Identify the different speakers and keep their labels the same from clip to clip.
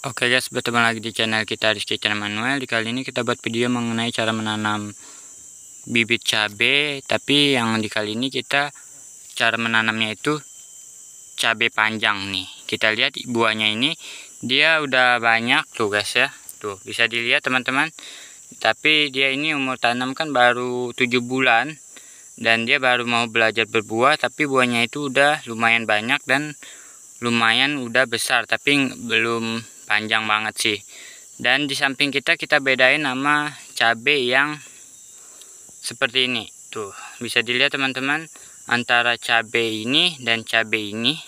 Speaker 1: Oke guys, bertemu lagi di channel kita Rizky Channel Manuel. Di kali ini kita buat video mengenai cara menanam bibit cabai, tapi yang di kali ini kita cara menanamnya itu cabai panjang nih. Kita lihat buahnya ini, dia udah banyak tuh guys ya. Tuh bisa dilihat teman-teman. Tapi dia ini umur tanam kan baru 7 bulan dan dia baru mau belajar berbuah, tapi buahnya itu udah lumayan banyak dan lumayan udah besar, tapi belum panjang banget sih. Dan di samping kita bedain nama cabai yang seperti ini. Tuh bisa dilihat teman-teman, antara cabai ini dan cabai ini.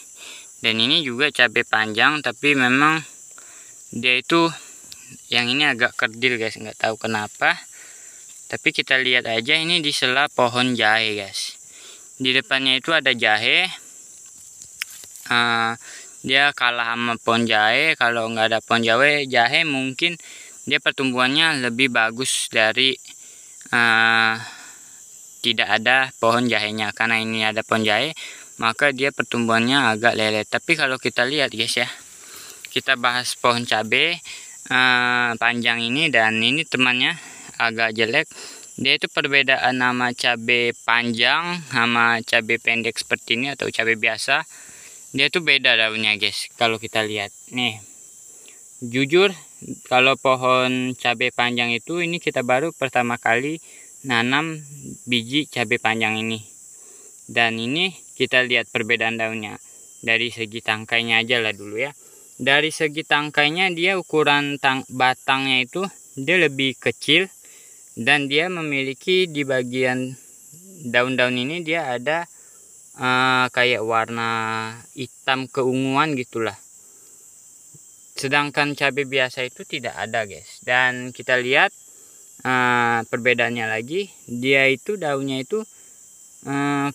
Speaker 1: Dan ini juga cabai panjang, tapi memang dia itu yang ini agak kerdil guys, nggak tahu kenapa. Tapi kita lihat aja, ini di sela pohon jahe guys. Di depannya itu ada jahe. Dia kalah sama pohon jahe. Kalau nggak ada pohon jahe mungkin dia pertumbuhannya lebih bagus dari tidak ada pohon jahenya. Karena ini ada pohon jahe, maka dia pertumbuhannya agak lelet. Tapi kalau kita lihat guys ya, kita bahas pohon cabai panjang ini, dan ini temannya agak jelek. Dia itu perbedaan nama cabai panjang sama cabai pendek seperti ini atau cabai biasa. Dia tuh beda daunnya guys. Kalau kita lihat nih, jujur kalau pohon cabai panjang itu, ini kita baru pertama kali nanam biji cabai panjang ini. Dan ini kita lihat perbedaan daunnya. Dari segi tangkainya aja lah dulu ya. Dari segi tangkainya, dia ukuran batangnya itu dia lebih kecil, dan dia memiliki di bagian daun-daun ini dia ada kayak warna hitam keunguan gitulah. Sedangkan cabai biasa itu tidak ada guys. Dan kita lihat perbedaannya lagi, dia itu daunnya itu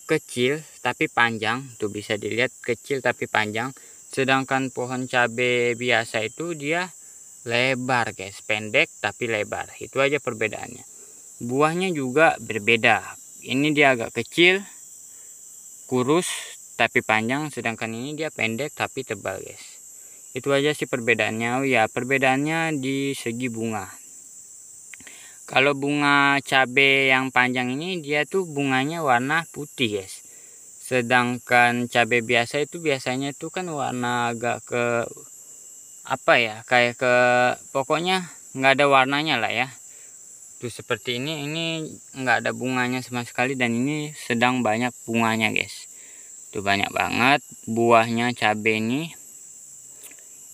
Speaker 1: kecil tapi panjang. Tuh bisa dilihat, kecil tapi panjang. Sedangkan pohon cabai biasa itu dia lebar guys, pendek tapi lebar. Itu aja perbedaannya. Buahnya juga berbeda. Ini dia agak kecil, kurus tapi panjang, sedangkan ini dia pendek tapi tebal guys. Itu aja sih perbedaannya. Oh ya, perbedaannya di segi bunga. Kalau bunga cabai yang panjang ini, dia tuh bunganya warna putih guys. Sedangkan cabai biasa itu biasanya tuh kan warna agak ke apa ya, kayak ke pokoknya nggak ada warnanya lah ya. Tuh seperti ini nggak ada bunganya sama sekali, dan ini sedang banyak bunganya guys. Tuh banyak banget buahnya cabai ini.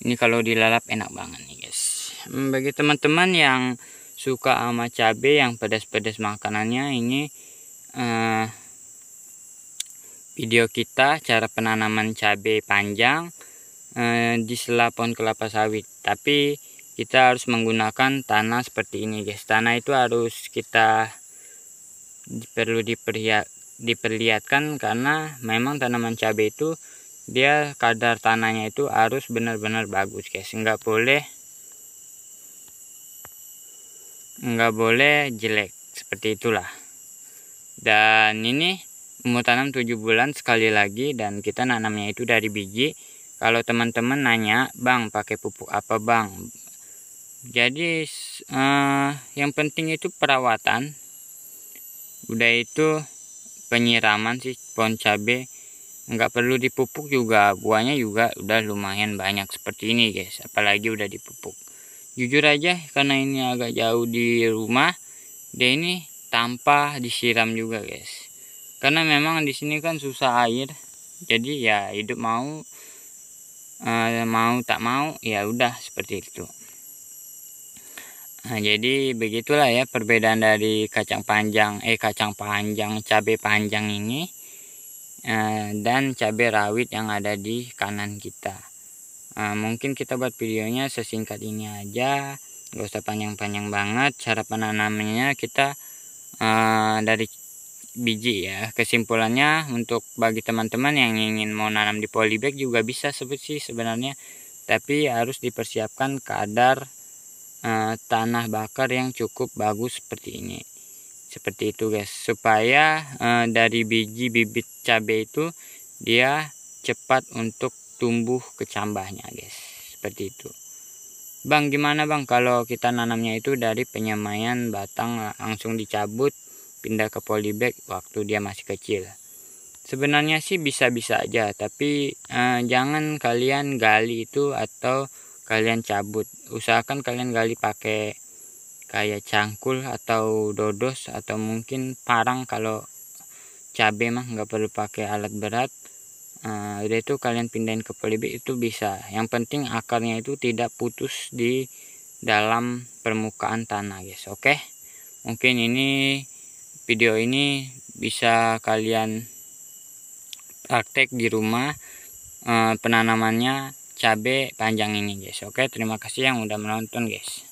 Speaker 1: Ini kalau dilalap enak banget nih guys. Bagi teman-teman yang suka sama cabai yang pedas-pedas makanannya, ini video kita cara penanaman cabai panjang di sela pohon kelapa sawit. Tapi kita harus menggunakan tanah seperti ini guys. Tanah itu harus kita perlu diperlihatkan, karena memang tanaman cabai itu dia kadar tanahnya itu harus benar-benar bagus guys. Nggak boleh jelek, seperti itulah. Dan ini umur tanam 7 bulan sekali lagi, dan kita nanamnya itu dari biji. Kalau teman-teman nanya, bang pakai pupuk apa bang? Jadi yang penting itu perawatan. Udah itu penyiraman sih. Pohon cabai nggak perlu dipupuk juga, buahnya juga udah lumayan banyak seperti ini guys, apalagi udah dipupuk. Jujur aja, karena ini agak jauh di rumah, dia ini tanpa disiram juga guys. Karena memang di sini kan susah air, jadi ya hidup mau tak mau ya udah seperti itu. Nah, jadi begitulah ya perbedaan dari kacang panjang cabai panjang ini dan cabai rawit yang ada di kanan kita. Mungkin kita buat videonya sesingkat ini aja, gak usah panjang-panjang banget. Cara penanamannya kita dari biji ya. Kesimpulannya, untuk bagi teman-teman yang ingin mau nanam di polybag juga bisa sebenarnya, tapi harus dipersiapkan kadar tanah bakar yang cukup bagus seperti ini. Seperti itu guys, supaya dari biji bibit cabai itu dia cepat untuk tumbuh ke cambahnya guys, seperti itu. Bang, gimana bang kalau kita nanamnya itu dari penyemaian batang langsung dicabut pindah ke polybag waktu dia masih kecil? Sebenarnya sih bisa-bisa aja, tapi jangan kalian gali itu atau kalian cabut. Usahakan kalian gali pakai kayak cangkul atau dodos atau mungkin parang. Kalau cabai mah nggak perlu pakai alat berat. Udah itu kalian pindahin ke polybag itu bisa. Yang penting akarnya itu tidak putus di dalam permukaan tanah guys. Oke, mungkin ini video ini bisa kalian praktek di rumah penanamannya cabai panjang ini guys. Oke, terima kasih yang udah menonton guys.